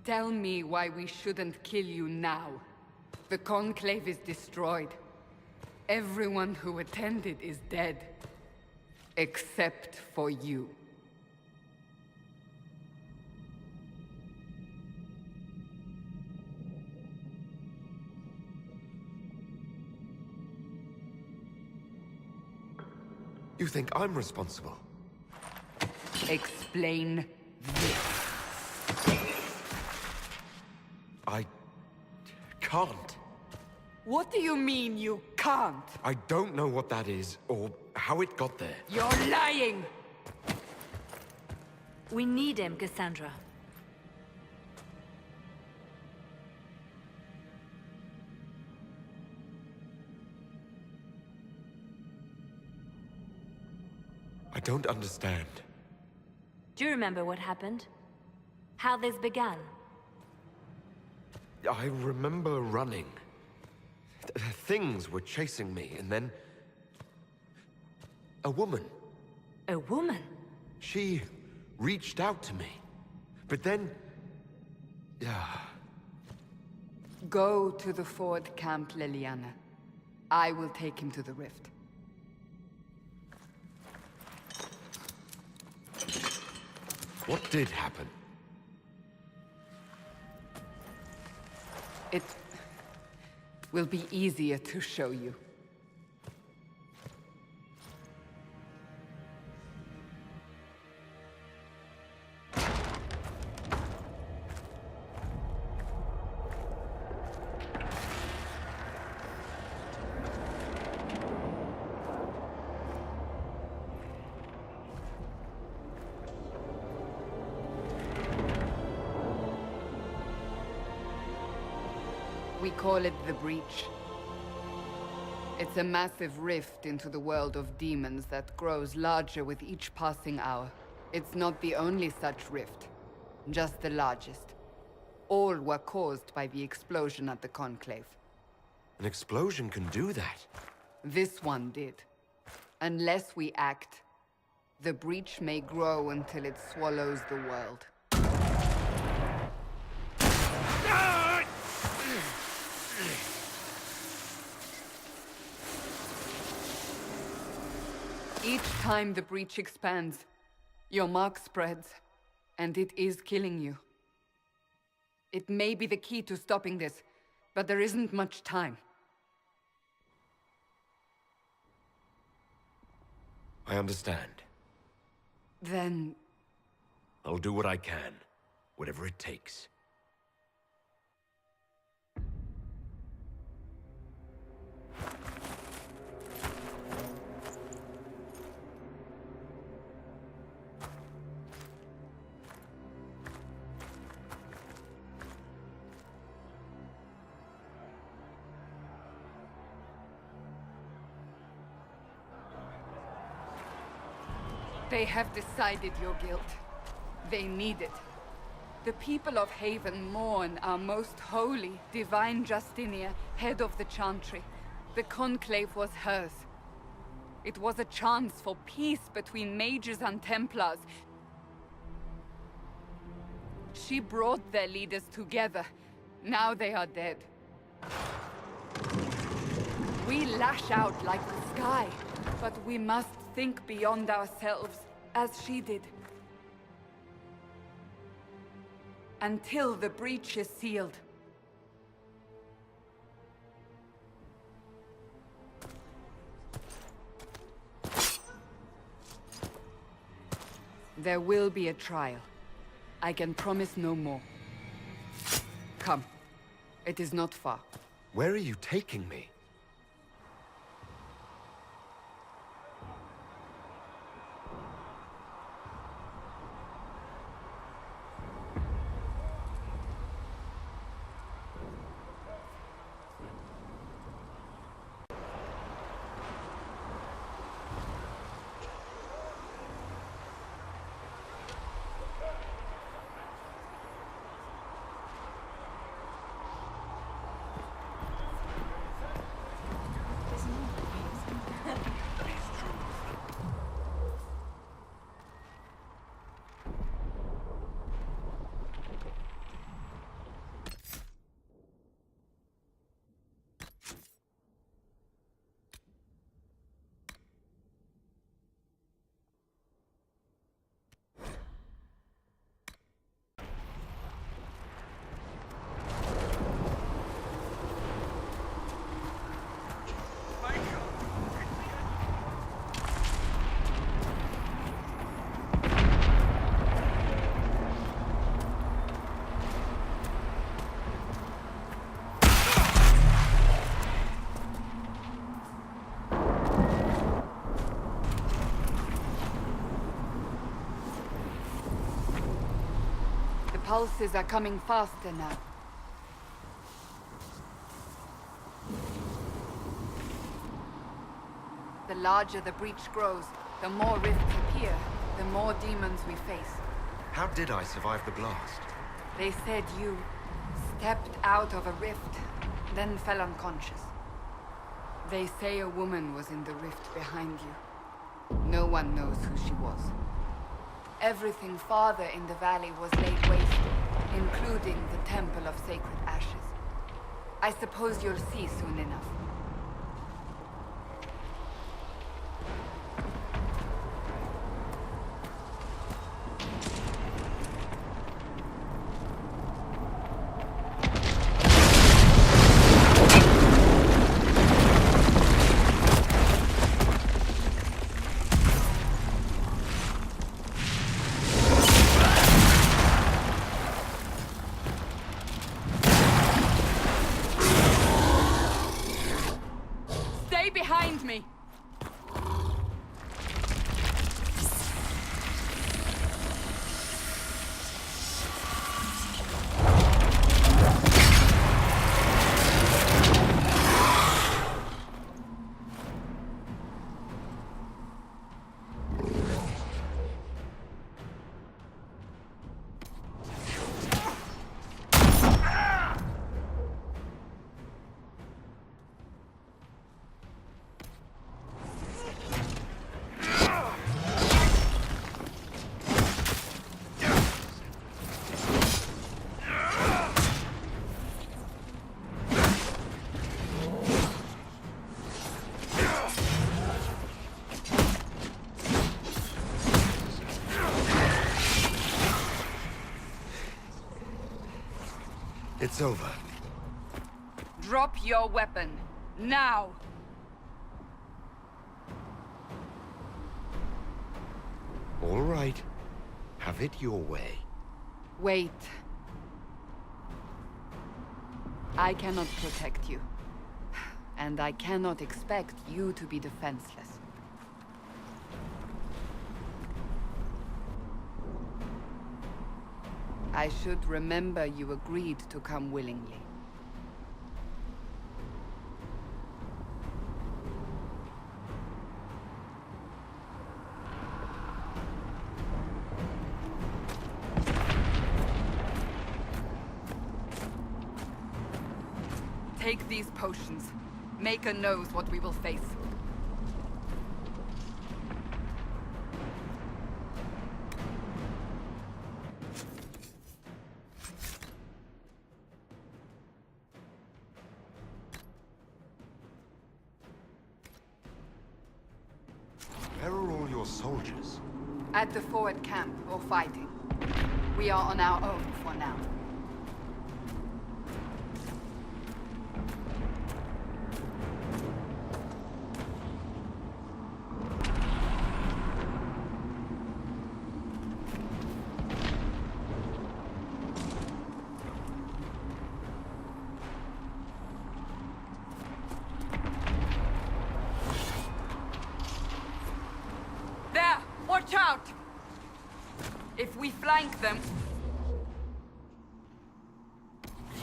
Tell me why we shouldn't kill you now. The Conclave is destroyed. Everyone who attended is dead. Except for you. You think I'm responsible? Explain this. I can't. What do you mean you can't? I don't know what that is, or how it got there. You're lying! We need him, Cassandra. I don't understand. Do you remember what happened? How this began? I remember running. Things were chasing me, and then... a woman. A woman? She reached out to me. But then... Go to the Ford Camp, Liliana. I will take him to the rift. What did happen? It will be easier to show you. We call it the Breach. It's a massive rift into the world of demons that grows larger with each passing hour. It's not the only such rift, just the largest. All were caused by the explosion at the Conclave. An explosion can do that? This one did. Unless we act, the Breach may grow until it swallows the world. Each time the Breach expands, your mark spreads, and it is killing you. It may be the key to stopping this, but there isn't much time. I understand. Then... I'll do what I can, whatever it takes. They have decided your guilt. They need it. The people of Haven mourn our most holy, divine Justinia, head of the Chantry. The Conclave was hers. It was a chance for peace between mages and Templars. She brought their leaders together. Now they are dead. We lash out like the sky, but we must think beyond ourselves, as she did. Until the breach is sealed. There will be a trial. I can promise no more. Come. It is not far. Where are you taking me? pulses are coming faster now. The larger the breach grows, the more rifts appear, the more demons we face. How did I survive the blast? They said you stepped out of a rift, then fell unconscious. They say a woman was in the rift behind you. No one knows who she was. Everything farther in the valley was laid waste, including the Temple of Sacred Ashes. I suppose you'll see soon enough. Behind me! It's over. Drop your weapon. Now! All right. Have it your way. Wait. I cannot protect you. And I cannot expect you to be defenseless. I should remember you agreed to come willingly. Take these potions. Maker knows what we will face. Where are all your soldiers? At the forward camp, or fighting. We are on our own for now. There! Watch out! If we flank them,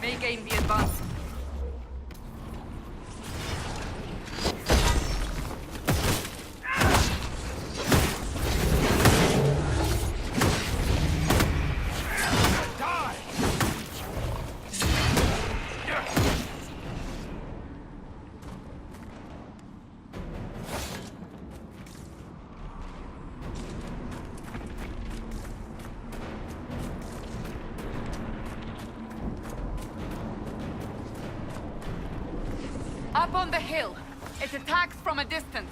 may gain the advance. Up on the hill. It attacks from a distance.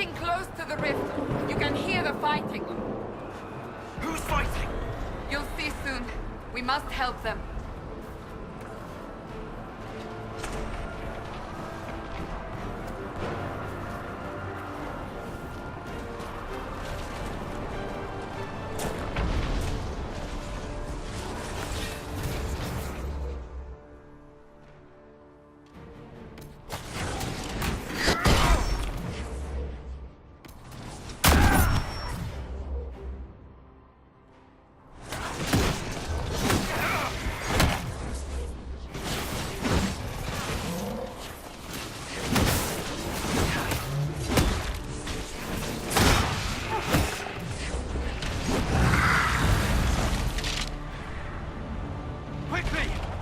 getting close to the rift. You can hear the fighting. Who's fighting? You'll see soon. We must help them.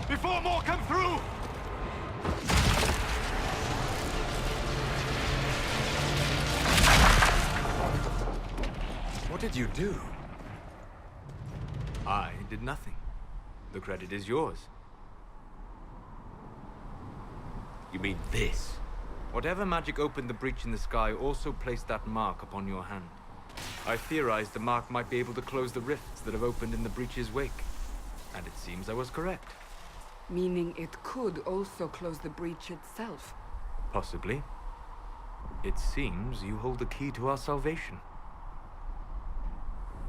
Before more come through! What did you do? I did nothing. The credit is yours. You mean this? Whatever magic opened the breach in the sky also placed that mark upon your hand. I theorized the mark might be able to close the rifts that have opened in the breach's wake. And it seems I was correct. Meaning it could also close the breach itself. Possibly. It seems you hold the key to our salvation.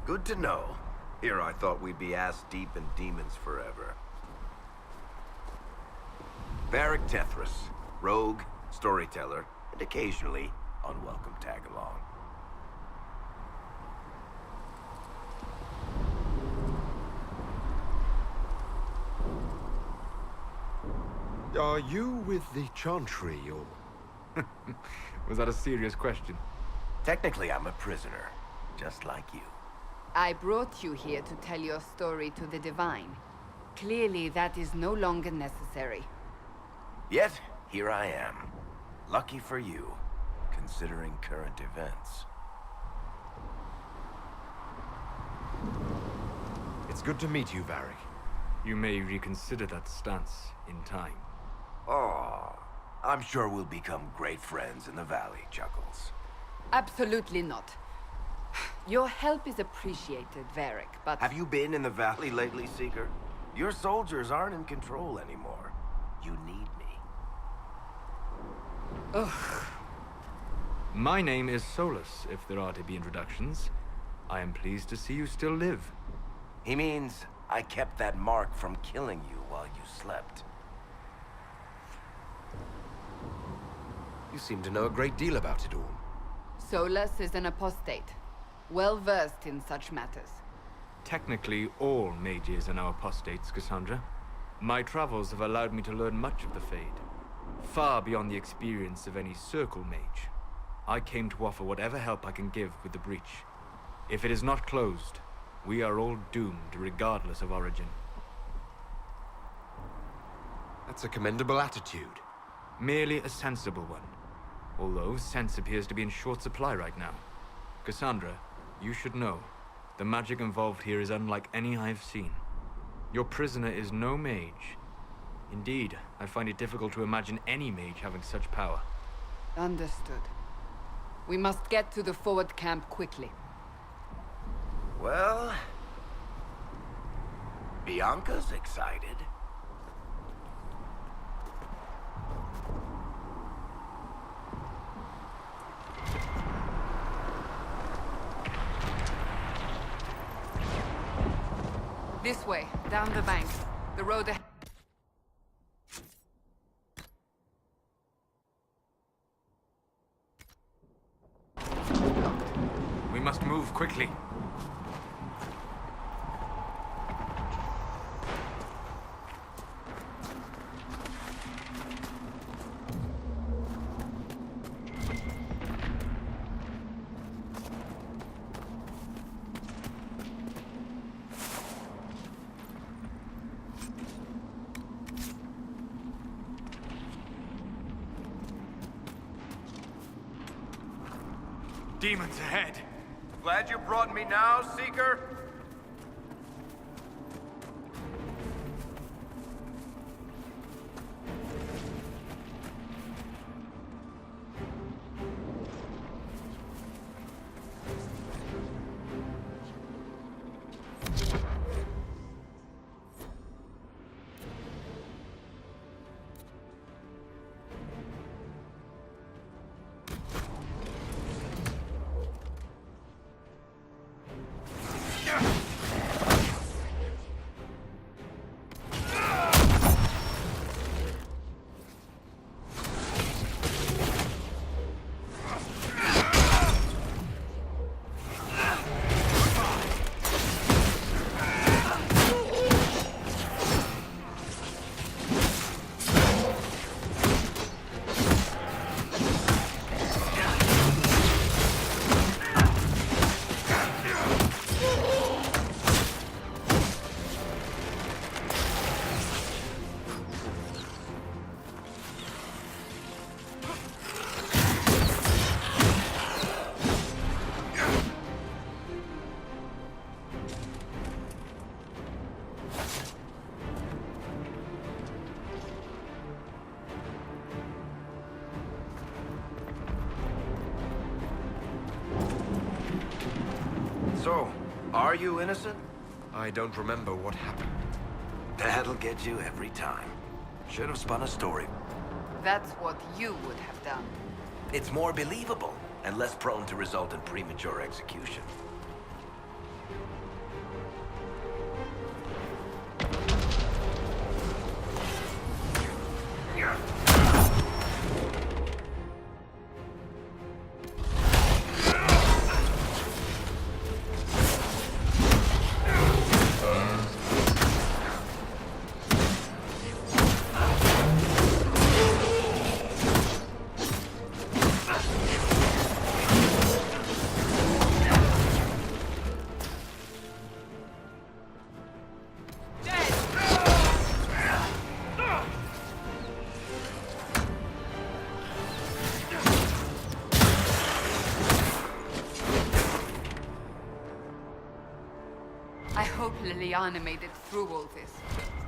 Good to know. Here I thought we'd be ass-deep in demons forever. Varric Tethras, rogue, storyteller, and occasionally unwelcome tag-along. Are you with the Chantry, or...? Was that a serious question? Technically, I'm a prisoner, just like you. I brought you here to tell your story to the Divine. Clearly, that is no longer necessary. Yet, here I am. Lucky for you, considering current events. It's good to meet you, Varric. You may reconsider that stance in time. Oh, I'm sure we'll become great friends in the valley, Chuckles. Absolutely not. Your help is appreciated, Varric, but... Have you been in the valley lately, Seeker? Your soldiers aren't in control anymore. You need me. Ugh. My name is Solus, if there are to be introductions. I am pleased to see you still live. He means I kept that mark from killing you while you slept. You seem to know a great deal about it all. Solus is an apostate, well-versed in such matters. Technically, all mages are now apostates, Cassandra. My travels have allowed me to learn much of the Fade, far beyond the experience of any Circle mage. I came to offer whatever help I can give with the breach. If it is not closed, we are all doomed, regardless of origin. That's a commendable attitude. Merely a sensible one. Although sense appears to be in short supply right now. Cassandra, you should know, the magic involved here is unlike any I've seen. Your prisoner is no mage. Indeed, I find it difficult to imagine any mage having such power. Understood. We must get to the forward camp quickly. Well... Bianca's excited. This way, down the bank. The road ahead. We must move quickly. Demons ahead! Glad you brought me now, Seeker? So, are you innocent? I don't remember what happened. That'll get you every time. Should have spun a story. That's what you would have done. It's more believable, and less prone to result in premature execution. I hope Liliana made it through all this.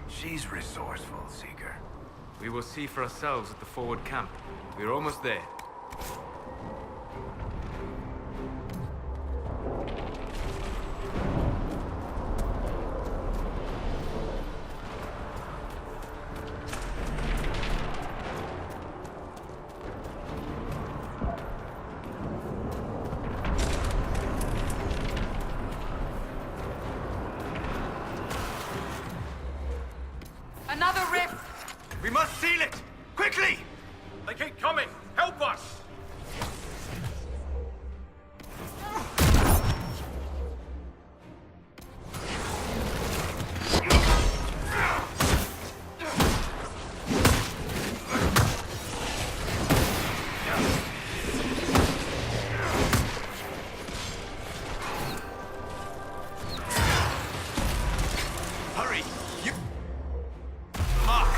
She's resourceful, Seeker. We will see for ourselves at the forward camp. We're almost there. Another rift! We must seal it! Quickly! They keep coming! Help us! Hurry! You... Mark!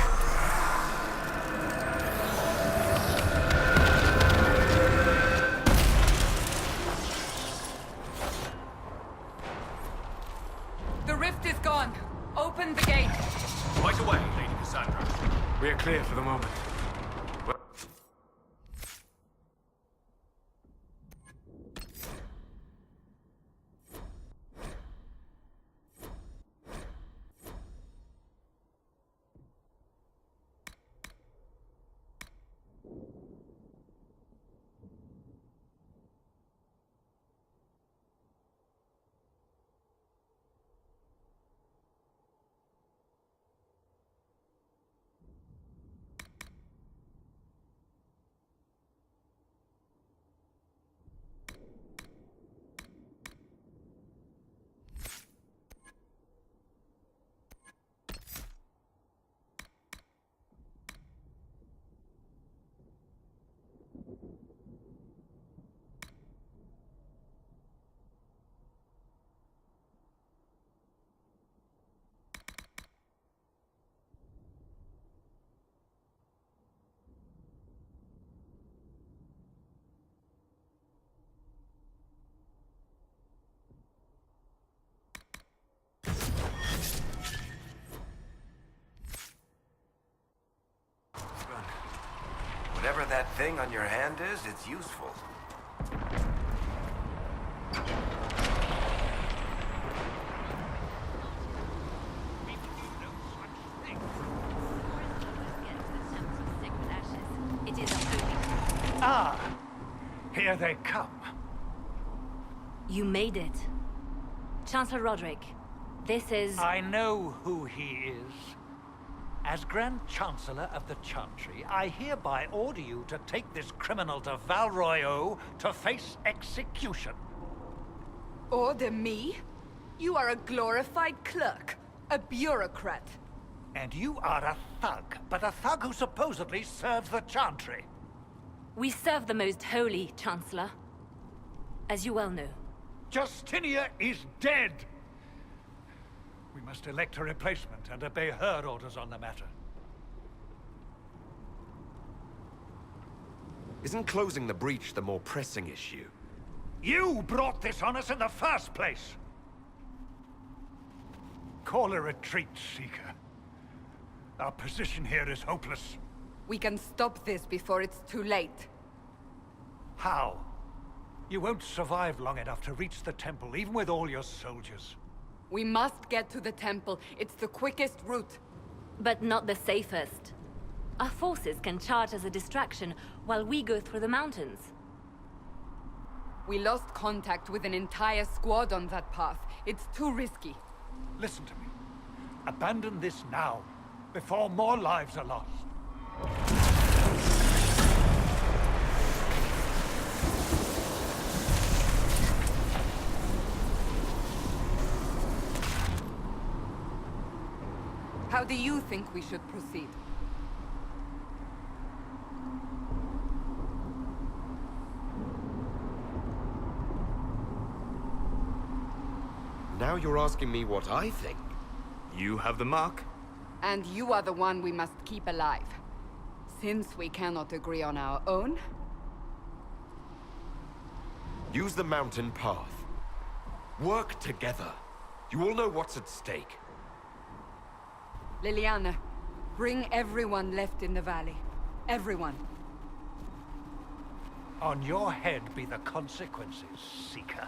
The rift is gone. Open the gate. Right away, Lady Cassandra. We are clear for the moment. Whatever that thing on your hand is, it's useful. It is unholy. Ah, here they come. You made it. Chancellor Roderick, this is... I know who he is. As Grand Chancellor of the Chantry, I hereby order you to take this criminal to Val Royeaux to face execution. Order me? You are a glorified clerk. A bureaucrat. And you are a thug, but a thug who supposedly serves the Chantry. We serve the most holy, Chancellor. As you well know. Justinia is dead! We must elect a replacement and obey her orders on the matter. Isn't closing the breach the more pressing issue? You brought this on us in the first place! Call a retreat, Seeker. Our position here is hopeless. We can stop this before it's too late. How? You won't survive long enough to reach the temple, even with all your soldiers. We must get to the temple. It's the quickest route. But not the safest. Our forces can charge as a distraction while we go through the mountains. We lost contact with an entire squad on that path. It's too risky. Listen to me. Abandon this now, before more lives are lost. How do you think we should proceed? Now you're asking me what I think. You have the mark. And you are the one we must keep alive. Since we cannot agree on our own, Use the mountain path. Work together. You all know what's at stake. Liliana, bring everyone left in the valley. Everyone. On your head be the consequences, Seeker.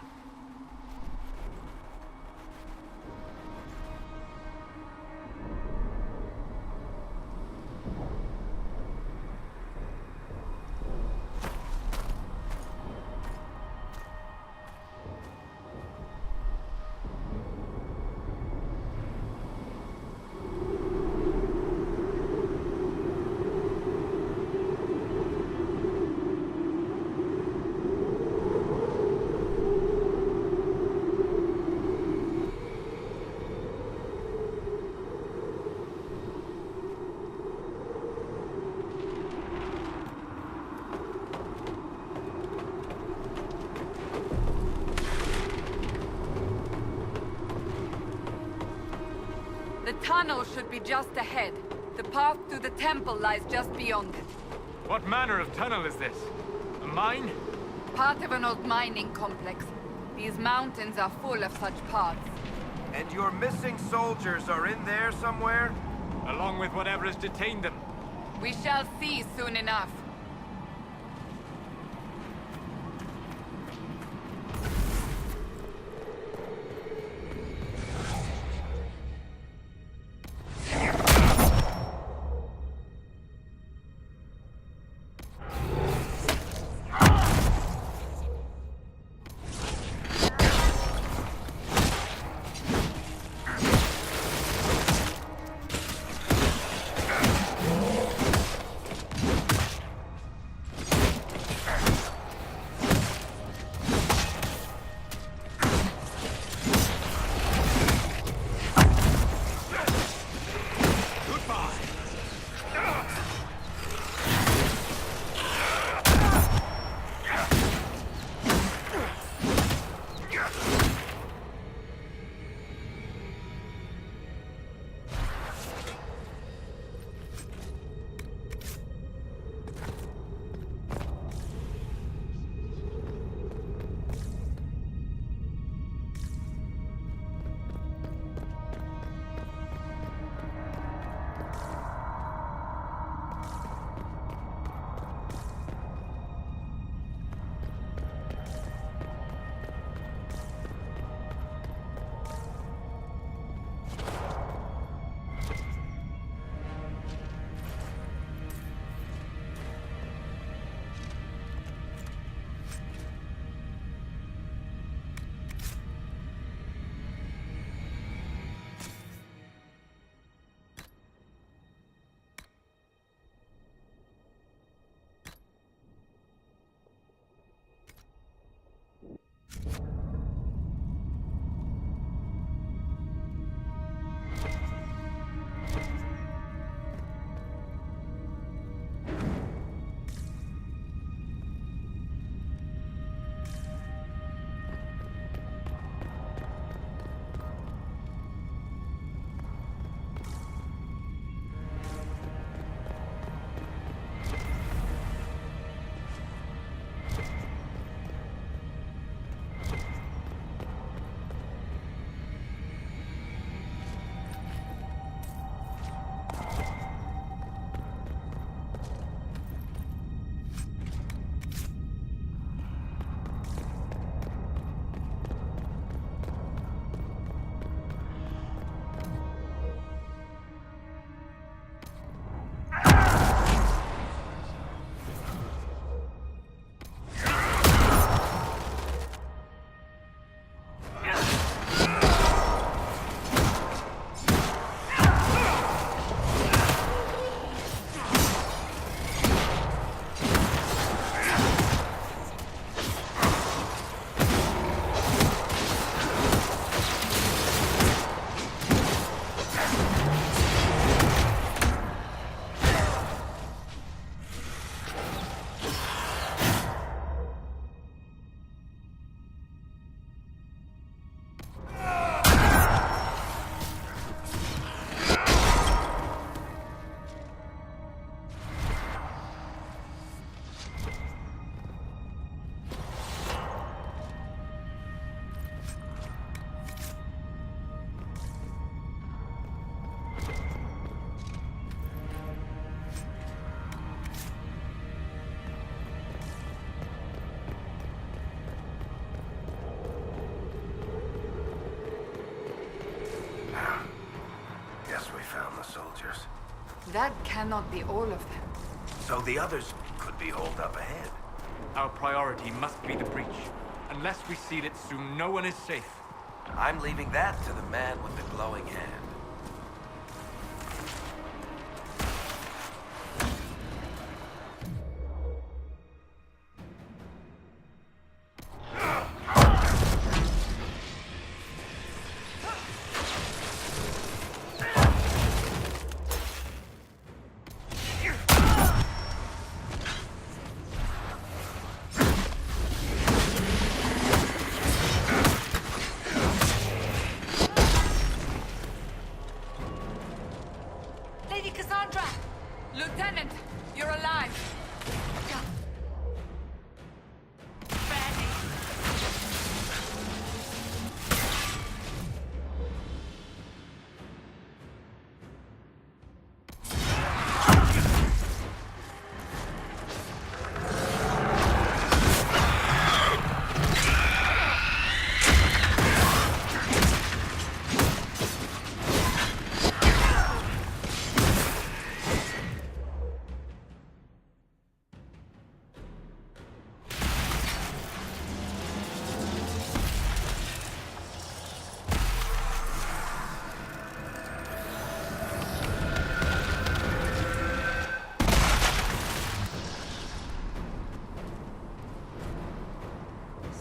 The tunnel should be just ahead. The path to the temple lies just beyond it. What manner of tunnel is this? A mine? Part of an old mining complex. These mountains are full of such paths. And your missing soldiers are in there somewhere? Along with whatever has detained them. We shall see soon enough. That cannot be all of them. So the others could be holed up ahead. Our priority must be the breach. Unless we seal it soon, no one is safe. I'm leaving that to the man with the glowing hand. Lady Cassandra! Lieutenant, you're alive!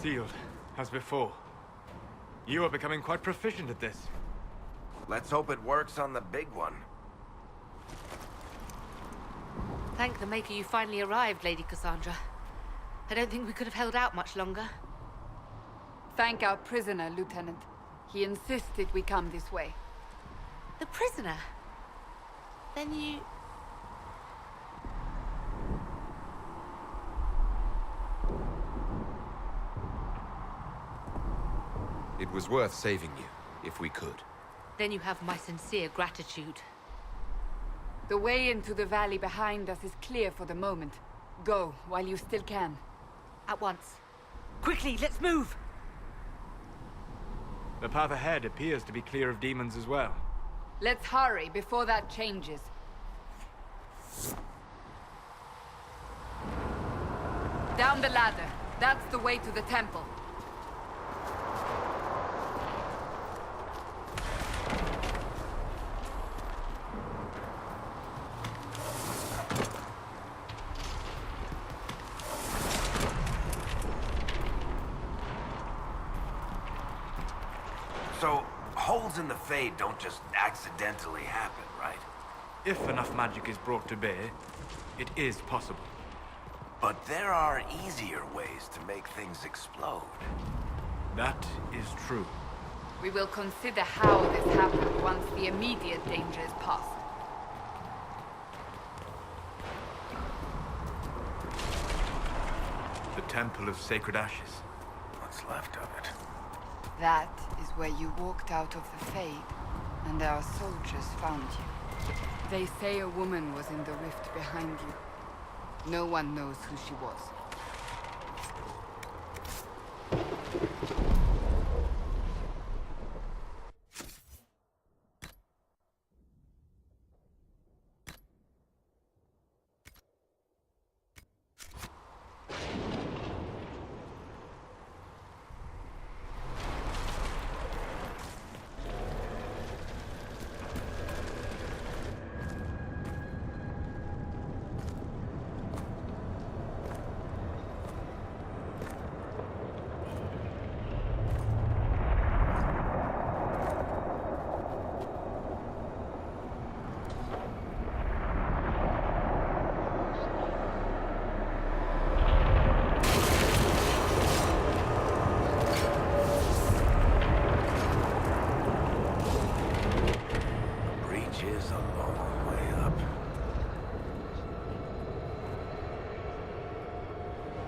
Sealed, as before. You are becoming quite proficient at this. Let's hope it works on the big one. Thank the Maker you finally arrived, Lady Cassandra. I don't think we could have held out much longer. Thank our prisoner, Lieutenant. He insisted we come this way. The prisoner? Then you... It was worth saving you, if we could. Then you have my sincere gratitude. The way into the valley behind us is clear for the moment. Go, while you still can. At once. Quickly, let's move! The path ahead appears to be clear of demons as well. Let's hurry before that changes. Down the ladder. That's the way to the temple. So, holes in the Fade don't just accidentally happen, right? If enough magic is brought to bear, it is possible. But there are easier ways to make things explode. That is true. We will consider how this happened once the immediate danger is past. The Temple of Sacred Ashes. What's left of it? That is where you walked out of the Fade, and our soldiers found you. They say a woman was in the rift behind you. No one knows who she was.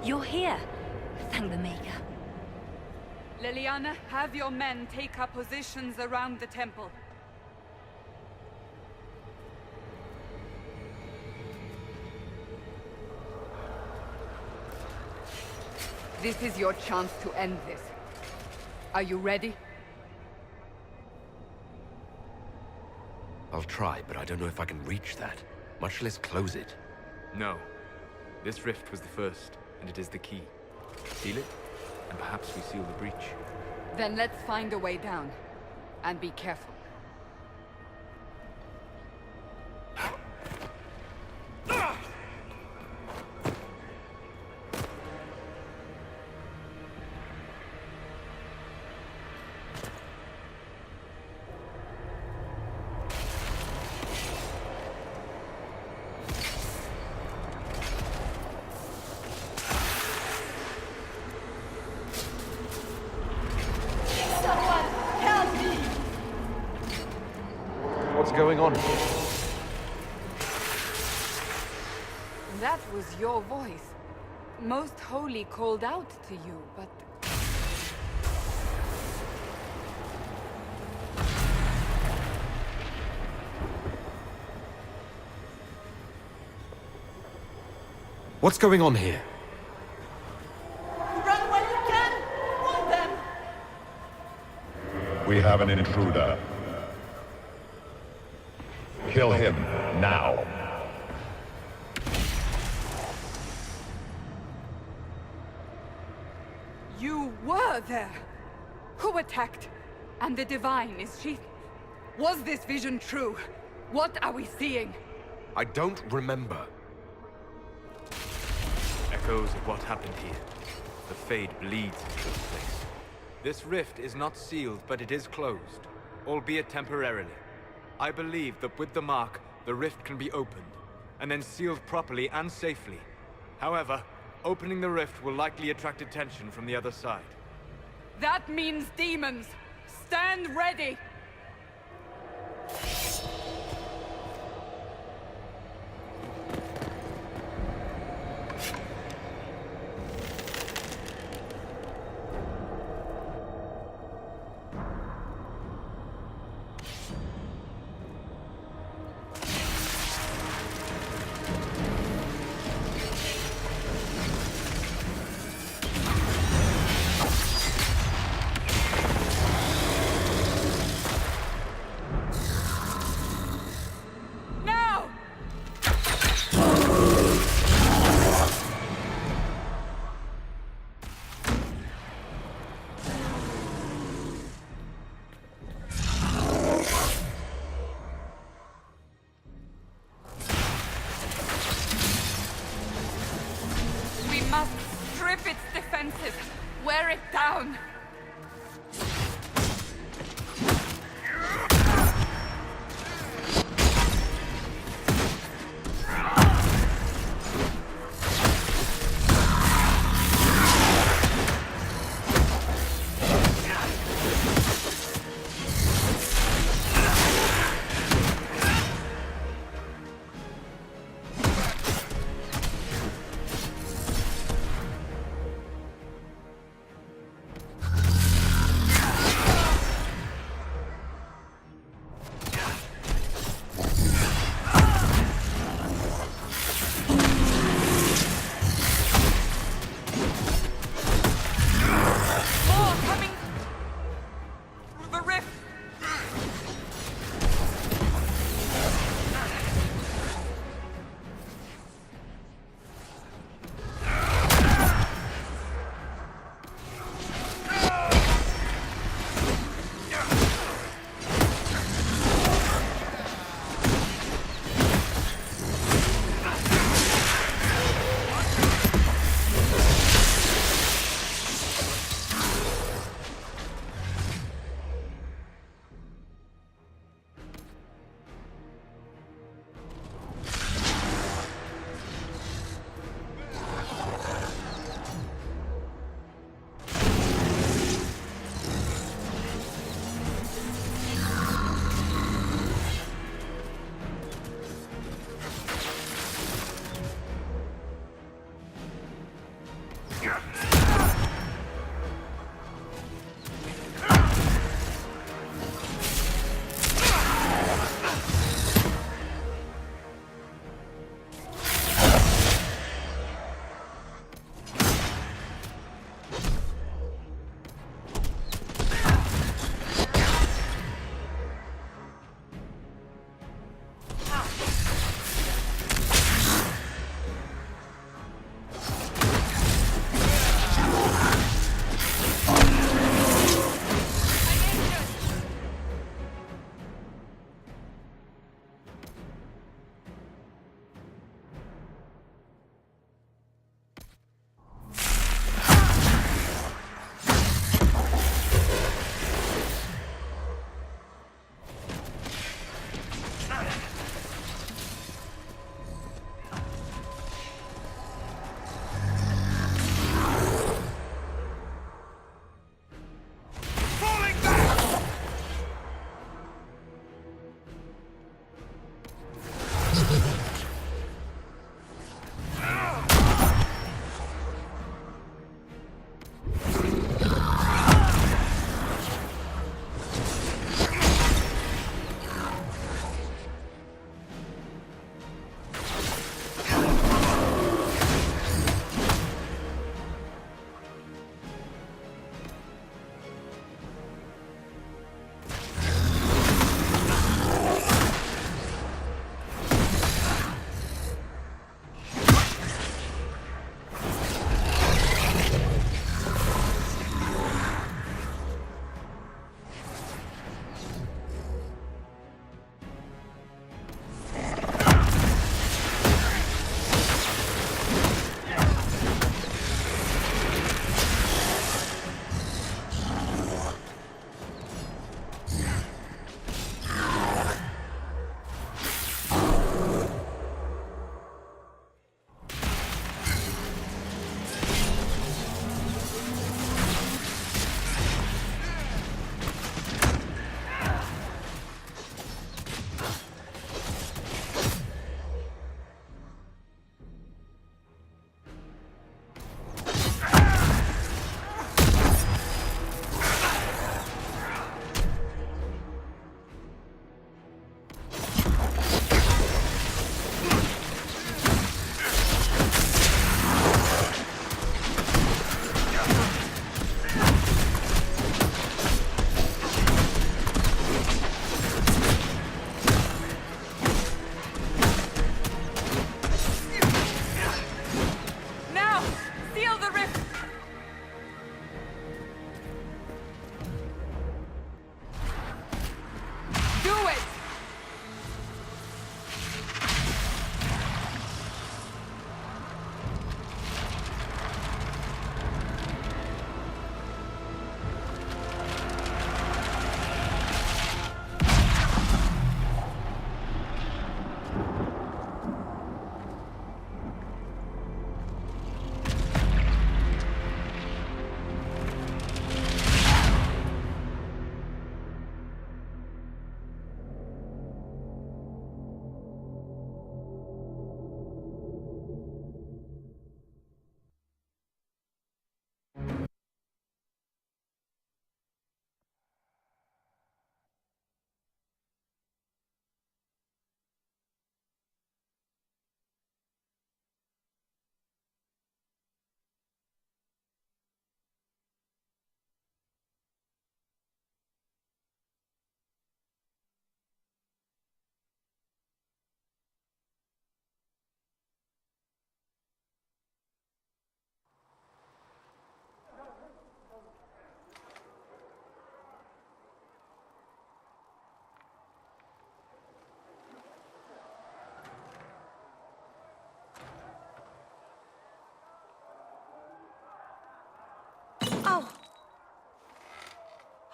You're here. Thank the Maker. Leliana, have your men take up positions around the temple. This is your chance to end this. Are you ready? I'll try, but I don't know if I can reach that, much less close it. No. This rift was the first, and it is the key. Seal it, and perhaps we seal the breach. Then let's find a way down. And be careful. What's going on here? That was your voice. Most Holy called out to you, but... What's going on here? Run while you can! Warn them! We have an intruder. Kill him, now. You were there! Who attacked? And the Divine, is she... Was this vision true? What are we seeing? I don't remember. Echoes of what happened here. The Fade bleeds into this place. This rift is not sealed, but it is closed, albeit temporarily. I believe that with the mark, the rift can be opened, and then sealed properly and safely. However, opening the rift will likely attract attention from the other side. That means demons! Stand ready!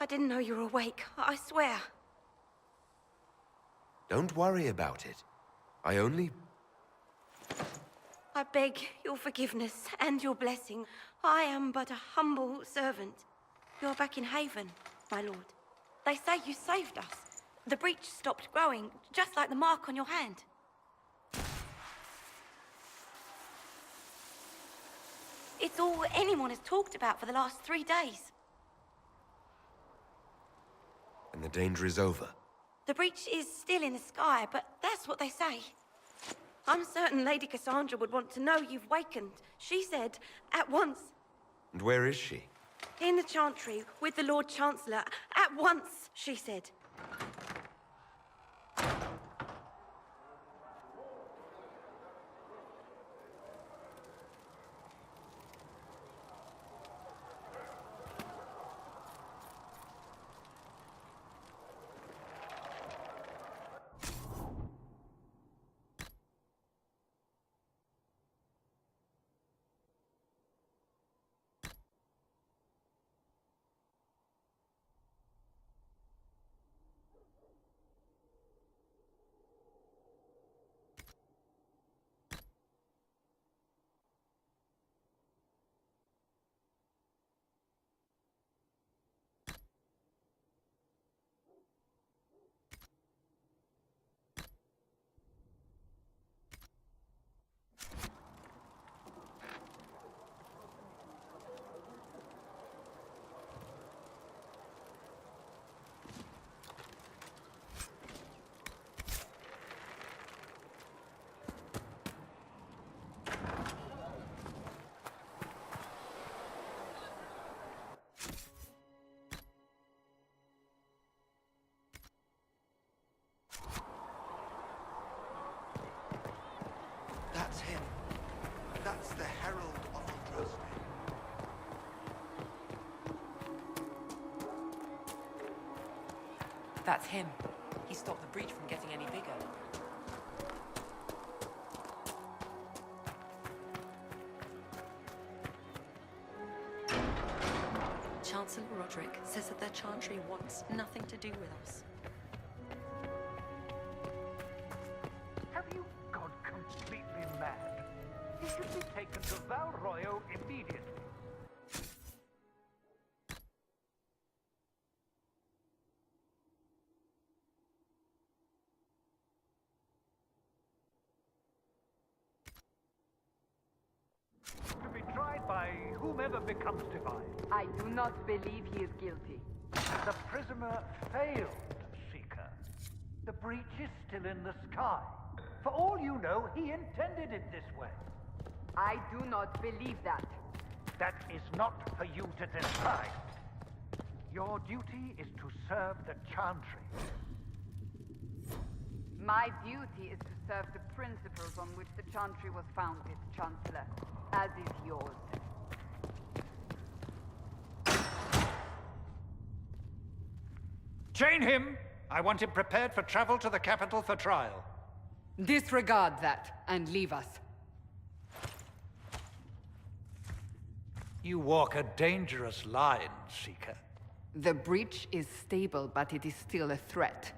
I didn't know you were awake, I swear. Don't worry about it. I beg your forgiveness and your blessing. I am but a humble servant. You're back in Haven, my lord. They say you saved us. The breach stopped growing, just like the mark on your hand. It's all anyone has talked about for the last 3 days. And the danger is over. The breach is still in the sky, but that's what they say. I'm certain Lady Cassandra would want to know you've wakened. She said, at once. And where is she? In the Chantry, with the Lord Chancellor. At once, she said. That's him. That's the Herald of Andraste. That's him. He stopped the breach from getting any bigger. Chancellor Roderick says that their Chantry wants nothing to do with us. Have you gone completely mad? He should be taken to Val Royo immediately. To be tried by whomever becomes divine. I do not believe he is guilty. The prisoner failed, Seeker. The breach is still in the sky. For all you know, he intended it this way. I do not believe that. That is not for you to decide. Your duty is to serve the Chantry. My duty is to serve the principles on which the Chantry was founded, Chancellor, as is yours. Chain him! I want him prepared for travel to the capital for trial. Disregard that, and leave us. You walk a dangerous line, Seeker. The breach is stable, but it is still a threat.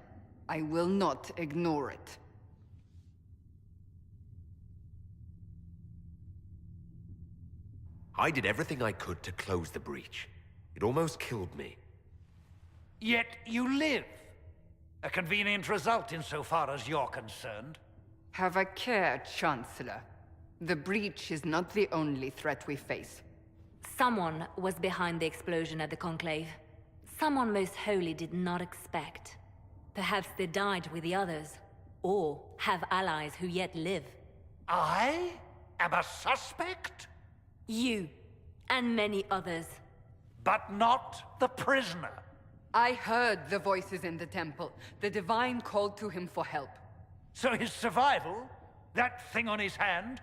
I will not ignore it. I did everything I could to close the breach. It almost killed me. Yet you live. A convenient result insofar as you're concerned. Have a care, Chancellor. The breach is not the only threat we face. Someone was behind the explosion at the Conclave. Someone Most Holy did not expect. Perhaps they died with the others, or have allies who yet live. I am a suspect? You, and many others. But not the prisoner. I heard the voices in the temple. The Divine called to him for help. So his survival, that thing on his hand,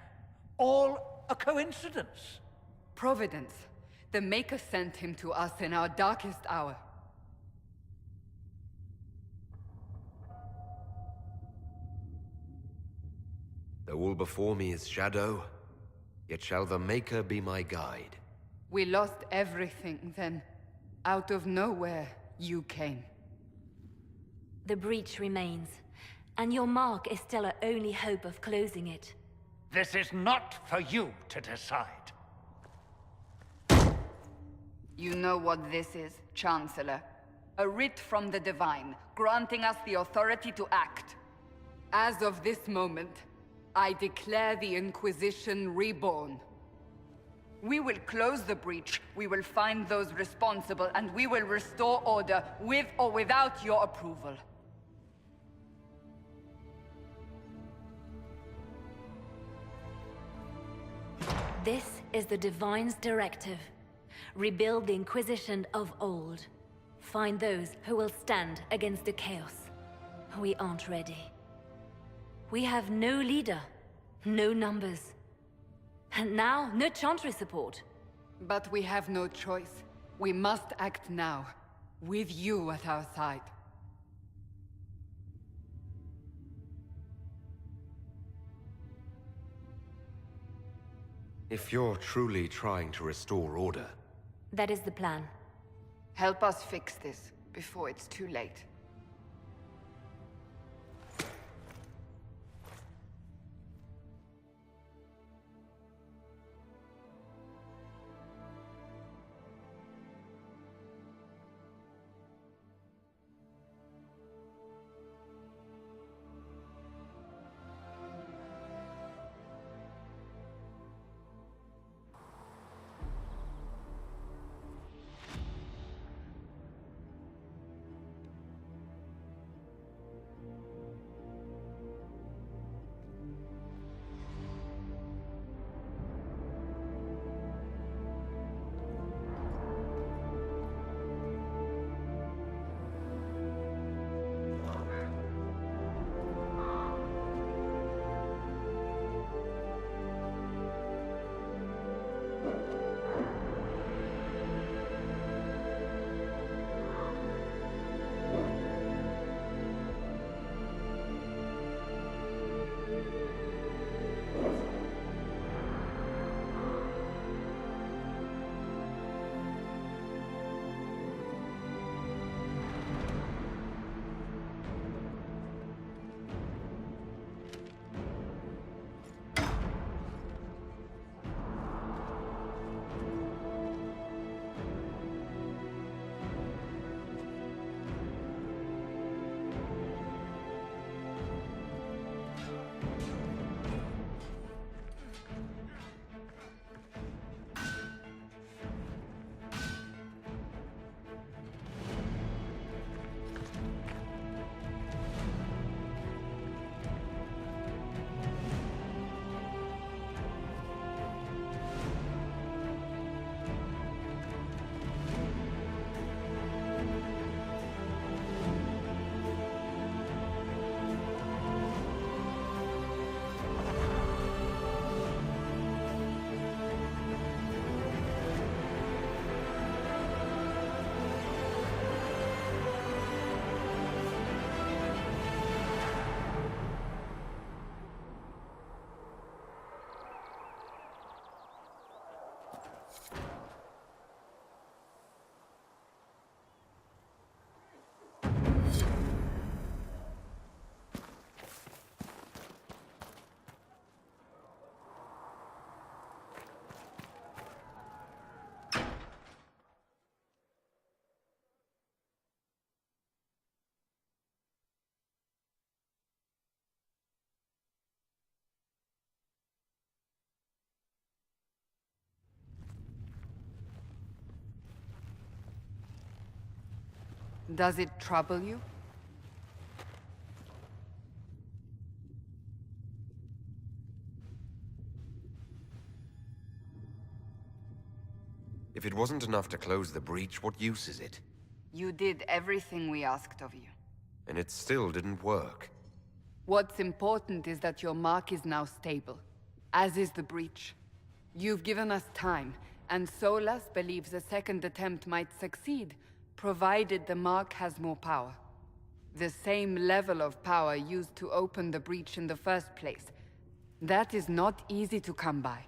all a coincidence? Providence. The Maker sent him to us in our darkest hour. Though all before me is shadow, yet shall the Maker be my guide. We lost everything then. Out of nowhere, you came. The breach remains, and your mark is still our only hope of closing it. This is not for you to decide. You know what this is, Chancellor. A writ from the Divine, granting us the authority to act. As of this moment, I declare the Inquisition reborn. We will close the breach, we will find those responsible, and we will restore order, with or without your approval. This is the Divine's directive. Rebuild the Inquisition of old. Find those who will stand against the chaos. We aren't ready. We have no leader, no numbers. And now, no Chantry support. But we have no choice. We must act now, with you at our side. If you're truly trying to restore order... That is the plan. Help us fix this, before it's too late. Does it trouble you? If it wasn't enough to close the breach, what use is it? You did everything we asked of you. And it still didn't work. What's important is that your mark is now stable, as is the breach. You've given us time, and Solas believes a second attempt might succeed, provided the mark has more power. The same level of power used to open the breach in the first place. That is not easy to come by.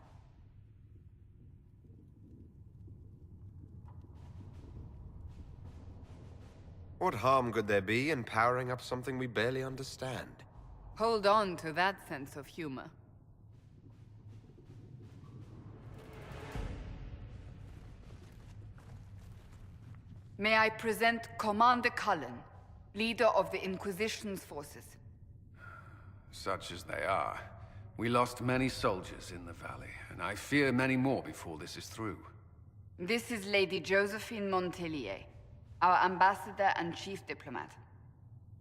What harm could there be in powering up something we barely understand? Hold on to that sense of humor. May I present Commander Cullen, leader of the Inquisition's forces. Such as they are. We lost many soldiers in the valley, and I fear many more before this is through. This is Lady Josephine Montelier, our ambassador and chief diplomat.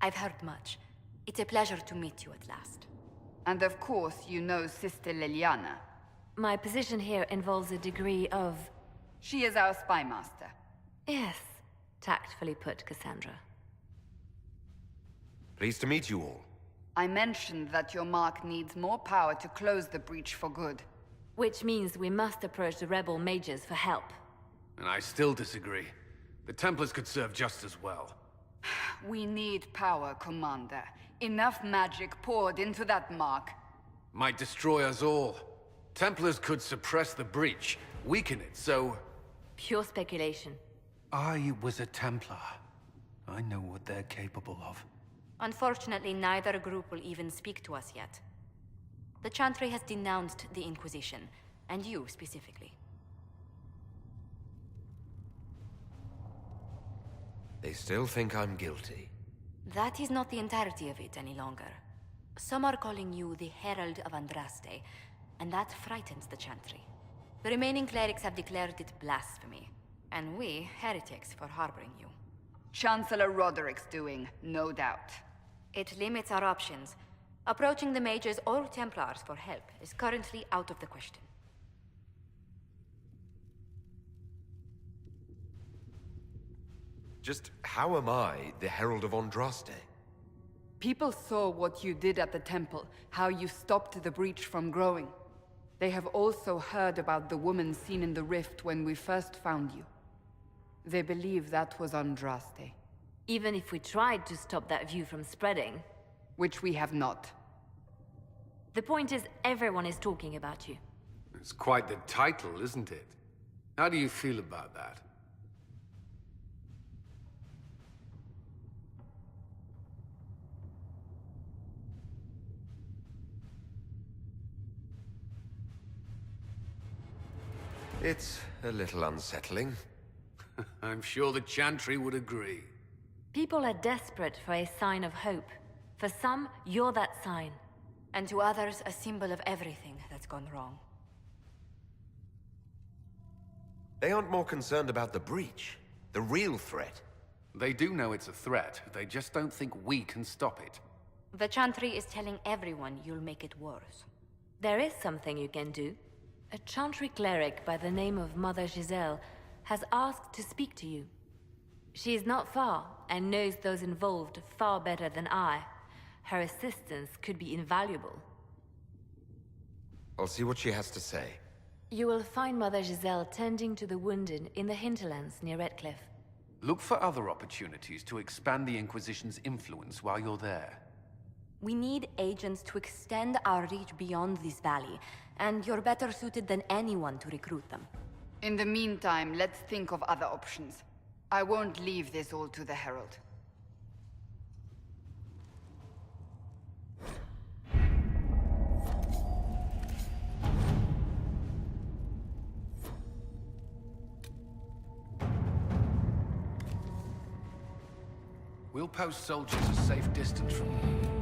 I've heard much. It's a pleasure to meet you at last. And of course, you know Sister Liliana. My position here involves a degree of... She is our spy master. Yes, tactfully put, Cassandra. Pleased to meet you all. I mentioned that your mark needs more power to close the breach for good. Which means we must approach the rebel mages for help. And I still disagree. The Templars could serve just as well. We need power, Commander. Enough magic poured into that mark. Might destroy us all. Templars could suppress the breach, weaken it, so... Pure speculation. I was a Templar. I know what they're capable of. Unfortunately, neither group will even speak to us yet. The Chantry has denounced the Inquisition, and you specifically. They still think I'm guilty. That is not the entirety of it any longer. Some are calling you the Herald of Andraste, and that frightens the Chantry. The remaining clerics have declared it blasphemy, and we, heretics, for harboring you. Chancellor Roderick's doing, no doubt. It limits our options. Approaching the mages or Templars for help is currently out of the question. Just how am I the Herald of Andraste? People saw what you did at the temple, how you stopped the breach from growing. They have also heard about the woman seen in the rift when we first found you. They believe that was Andraste. Even if we tried to stop that view from spreading... Which we have not. The point is, everyone is talking about you. It's quite the title, isn't it? How do you feel about that? It's a little unsettling. I'm sure the Chantry would agree. People are desperate for a sign of hope. For some, you're that sign. And to others, a symbol of everything that's gone wrong. They aren't more concerned about the breach, the real threat. They do know it's a threat, they just don't think we can stop it. The Chantry is telling everyone you'll make it worse. There is something you can do. A Chantry cleric by the name of Mother Giselle has asked to speak to you. She is not far, and knows those involved far better than I. Her assistance could be invaluable. I'll see what she has to say. You will find Mother Giselle tending to the wounded in the hinterlands near Redcliffe. Look for other opportunities to expand the Inquisition's influence while you're there. We need agents to extend our reach beyond this valley, and you're better suited than anyone to recruit them. In the meantime, let's think of other options. I won't leave this all to the Herald. We'll post soldiers a safe distance from you.